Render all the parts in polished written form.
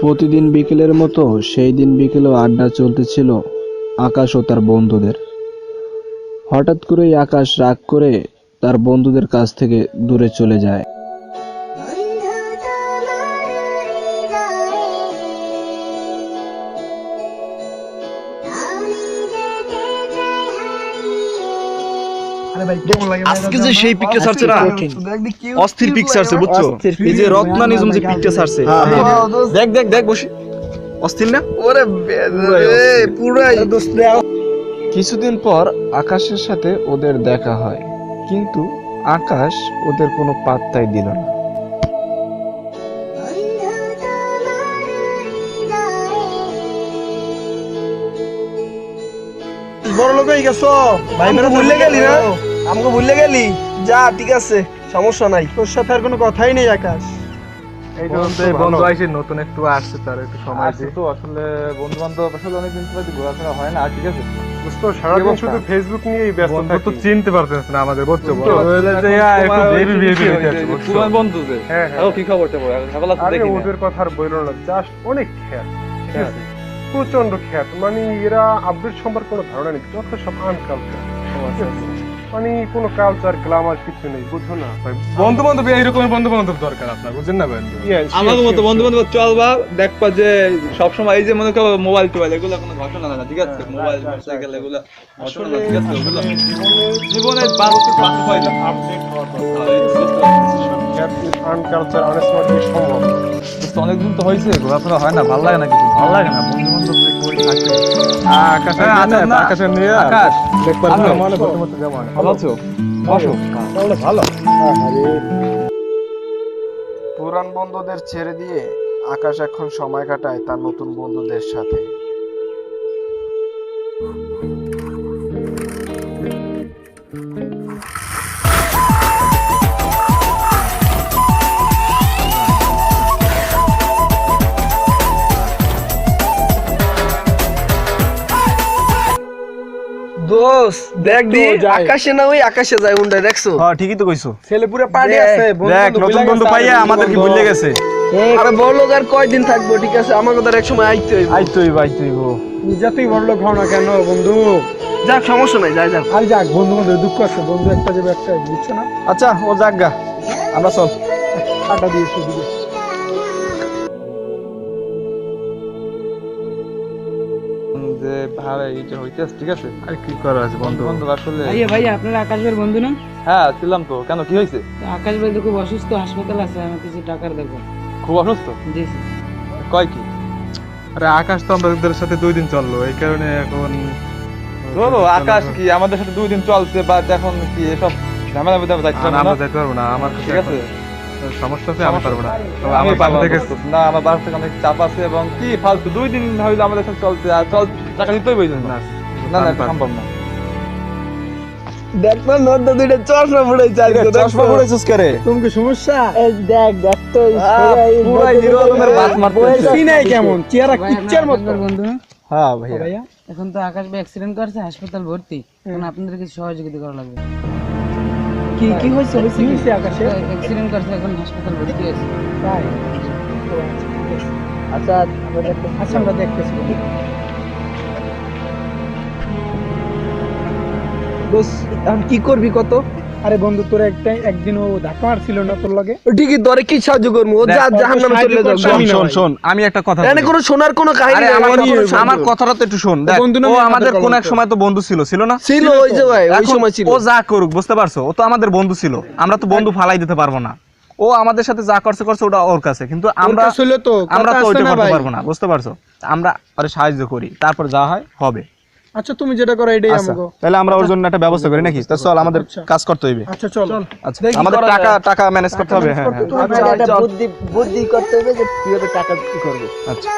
প্রতিদিন বিকেলের মতো সেই দিন বিকেলেও আড্ডা চলতেছিল আকাশ ও তার বন্ধুদের। হঠাৎ করেই আকাশ রাগ করে তার বন্ধুদের কাছ থেকে দূরে চলে যায়। আজকে যে সেই পিকটা ছাড়ছে না, অস্থির পিক ছাড়ছে বুঝছো? এই যে রত্না নিজম যে পিকটা ছাড়ছে, দেখ দেখ দেখ বসে, অস্থির না? ওরে পুরাই কিছুদিন পর আকাশের সাথে ওদের দেখা হয়, কিন্তু আকাশ ওদের কোনো পাত্তাই দিল না। বড় লোক হয়ে গেছো ভাই, ভুলে গেলি না? আমাকে ভুলে গেলি? যা, ঠিক আছে, সমস্যা নাই। তোর সাথে আর কোনো কথাই নেই আকাশ। বন্ধু আইসি নতুন একটু আসছে, তার একটু সময় দিই তো। আসলে বন্ধু বান্ধব আসলে অনেকদিন থেকে ঘোরাফেরা হয় না, ঠিক আছে? দোস্ত সারাদিন শুধু ফেসবুক নিয়েই ব্যস্ত থাকি। বন্ধু তো চিনতে পারতেছ না আমাদের, বুঝছো? বন্ধু হ্যাঁ কি খবরটা বল, ওদের কথা আর বইল না, জাস্ট অনেক খ্যাত, ঠিক আছে? প্রচন্ড খ্যাত, মানে এরা আপডেট সম্পর্কে কোনো ধারণা নেই, যত সব আনকালচার, মানে কোনো কালচার গ্ল্যামার কিছু নেই, বুঝছো না ভাই? বন্ধু বান্ধব এইরকম বন্ধু বান্ধব দরকার আপনার, বুঝছেন না ভাই? আমাদের মতো বন্ধু বান্ধব চলবা, দেখবা যে সবসময় এই যে মনে করো মোবাইল টোবাইল এগুলো কোনো ঘটনা না, ঠিক আছে? মোবাইল সাইকেল এগুলো ঘটনা না, ঠিক আছে? ওগুলো জীবনে বাস্তব হয় না, আপডেট হওয়া আনকালচার আনস্মার্ট কি সম্ভব? অনেকদিন তো হয়েছে ঘোরাফেরা হয় না, ভালো লাগে না, কিছু ভালো লাগে না। বন্ধু বান্ধব আকাশে নিয়ে আকাশ মানে প্রথমত যেমন ভালো আছো? বসো। ভালো। পুরান বন্ধুদের ছেড়ে দিয়ে আকাশ এখন সময় কাটায় তার নতুন বন্ধুদের সাথে। দোস্ত দেখ দি, আকাশে না ওই আকাশে যায় উন্ডা, দেখছো? হ্যাঁ ঠিকই তো কইছো। ছেলে পুরো পার্টি আছে, দেখ নতুন বন্ধু পাইয়া আমাদের কি ভুলে গেছে। আরে বড় লোক আর কয়দিন থাকবো, ঠিক আছে? আমাকে তো এক সময় আইতে হইব। আইতই যতই বড় লোক হও না কেন বন্ধু, যাক, সমস্যা নাই, যাই যাক। আর যাক, বন্ধু বান্ধব দুঃখ আছে, বন্ধু একটা যাবে একটা, বুঝছো না? আচ্ছা ও যাক গা, আমরা চল। আটা দিয়েছি দিকে যে ভালো এইটা হইতেছে, ঠিক আছে? আর কি করা আছে বন্ধু বন্ধু আসলে ভাই আপনারা আকাশ ভাইয়ের বন্ধু না? হ্যাঁ ছিলাম তো, কেন কি হয়েছে? আকাশ ভাই তো খুব অসুস্থ, হাসপাতাল আছে, আমি কিছু টাকার দেখো। খুব অসুস্থ? জি কয় কি? আরে আকাশ তো আমাদের সাথে 2 দিন চললো, এই কারণে এখন ধরো আকাশ কি আমাদের সাথে 2 দিন চলছে, বা এখন কি এসব ঝামেলা ভিতরে যাইতে পারবো আমরা না? যাইতে পারবো না, আমার ঠিক আছে, সমস্যা আছে, আমি পারবো না। আমি আমার পারবো বাড়ি থেকে না, আমার বাড়ি থেকে অনেক চাপ আছে, এবং কি ফালতু 2 দিন হইলো আমাদের সাথে চলছে, আর টাকা দিতেই বই না, না না এটা সম্ভব না। দেখ না, নদা দুইটা চশমা ফুড়াইছে, আর চশমা পড়েছিস করে? তুমি কি সমস্যা? দেখ দেখ তো, পুরাই হিরো আলমের বাত মারতেছে। সিনাই কেমন চেহারা, কিচ্ছার মতো। বন্ধু না? হ্যাঁ ভাইয়া। এখন তো আকাশ ভাই অ্যাক্সিডেন্ট করছে, হাসপাতাল ভর্তি, এখন আপনাদের কিছু সহযোগিতা করা লাগবে। কি কি হয়েছে? কি হয়েছে আকাশে? অ্যাক্সিডেন্ট করছে, এখন হাসপাতাল ভর্তি আছে। তাই? আচ্ছা আমরা দেখতেছি। দোস্ত, এখন কি করবি কত? আরে বন্ধু, তোর একদিন ও ধাক্কা মারছিল না তোর লাগে? ঠিকই, তোরে কি সাহায্য করবো? ও যা জাহান্নামে চলে যাও। শোন আমি একটা কথা এনে কোনো শোনার কোনো কাহিনী আরে নেই, আমার কথাটা তো একটু শোন। দেখ ও আমাদের কোন এক সময় তো বন্ধু ছিল না? ছিল, ওই যে ভাই, ওই এখন সময় ছিল। ও যা করুক, বুঝতে পারছো? ও তো আমাদের বন্ধু ছিল, আমরা তো বন্ধু ফালাই দিতে পারবো না। ও আমাদের সাথে যা করছে ওটা ওর কাছে, কিন্তু আমরা তো ওইটা করতে পারবো না, বুঝতে পারছো? আমরা ওরে সাহায্য করি, তারপর যা হয় হবে। আচ্ছা তুমি যেটা করো এটাই আচ্ছা, আমাকে। তাহলে আমরা ওর জন্য একটা ব্যবস্থা করি নাকি? তো চল, আমাদের কাজ করতে হইবে। আচ্ছা চল। আচ্ছা আমাদের টাকা ম্যানেজ করতে হবে। হ্যাঁ আচ্ছা, বুদ্ধি করতে হবে যে কিভাবে টাকা কি করবো। আচ্ছা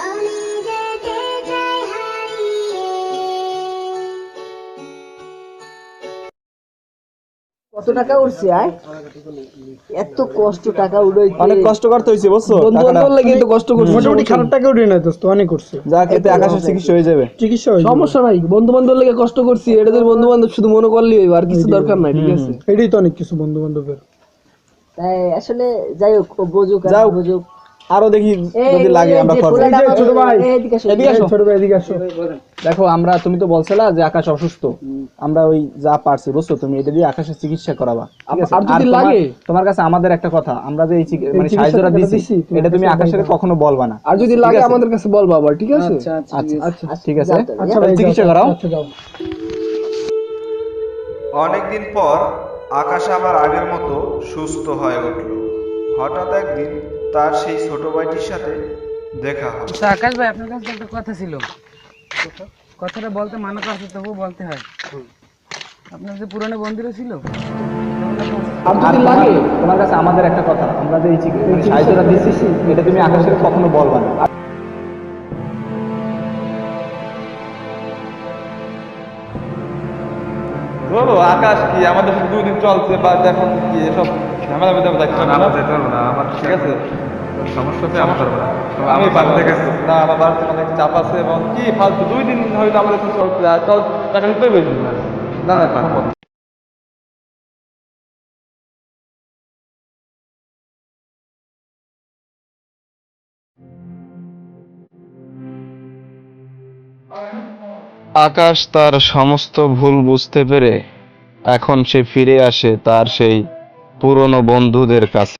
আমি কত টাকা উঠছে আয় এত কষ্ট টাকা উড়াইতে অনেক কষ্ট করতে হয়েছে বুঝছো বন্ধু বান্ধব লাগে তো কষ্ট করছে মোটামুটি খারাপ টাকা উঠে না দোস্ত অনেক করছে যা খেতে আকাশের চিকিৎসা হয়ে যাবে চিকিৎসা সমস্যা নাই বন্ধু বান্ধব লাগে কষ্ট করছি এটাদের বন্ধু বান্ধব শুধু মনে করলেই হইব আর কিছু দরকার নাই ঠিক আছে এটাই তো অনেক কিছু বন্ধু বান্ধবের তাই আসলে যাই হোক ও বুঝুক আর যাও। বুঝুক আরো দেখি যদি লাগে আমরা করবো। ছোট ভাই এদিকে আসো। এদিকে আসো। ছোট ভাই এদিকে আসো দেখো আমরা তুমি তো বলছিলা যে আকাশ অসুস্থ, আমরা ওই যা পারছি বুঝছো, তুমি এটা দিয়ে আকাশের চিকিৎসা করাবা, ঠিক আছে? আর যদি তোমার- লাগে? তোমার কাছে আমাদের একটা কথা, আমরা যে এই মানে চিকিৎসা সাহায্যটা টাকাটা দিছি দিছি, তুমি এটা তুমি আকাশের আকাশের কখনো বলবা না। আর যদি ঠিক লাগে আছে? আমাদের কাছে বলবা আবার ঠিক আছে আচ্ছা ঠিক আছে, আচ্ছা তাহলে ভাই চিকিৎসা করাও। আচ্ছা যাও অনেকদিন পর আকাশ আবার আগের মতো সুস্থ হয়ে উঠল। হঠাৎ একদিন তার সেই ছোট ভাইটির সাথে দেখা হয়। আচ্ছা আকাশ ভাই, আপনার কাছে একটা কথা ছিল। কথাটা বলতে মানা করছে, তবুও বলতে হয়। আপনার যে পুরনো বন্ধুরা ছিল, আর যদি লাগে তোমার কাছে আমাদের একটা কথা, আমরা যে এই মানে সাহায্যটা দিছি এটা তুমি আকাশের কখনো বলবা না। বলো আকাশ কি আমাদের সাথে 2 দিন চলছে বা এখন কি এসব ঝামেলা ভিতরে থাকতে হবে না? ঠিক আছে, আমি বাড়িতে গেছি না, আমার বাড়িতে অনেক চাপ আছে এবং কি ফালতু 2 দিন হয়তো আমাদের সাথে চলছে, আর চল টাকা নিতে বেশি না না সম্ভব না। আকাশ তার সমস্ত ভুল বুঝতে পেরে এখন সে ফিরে আসে তার সেই পুরনো বন্ধুদের কাছে।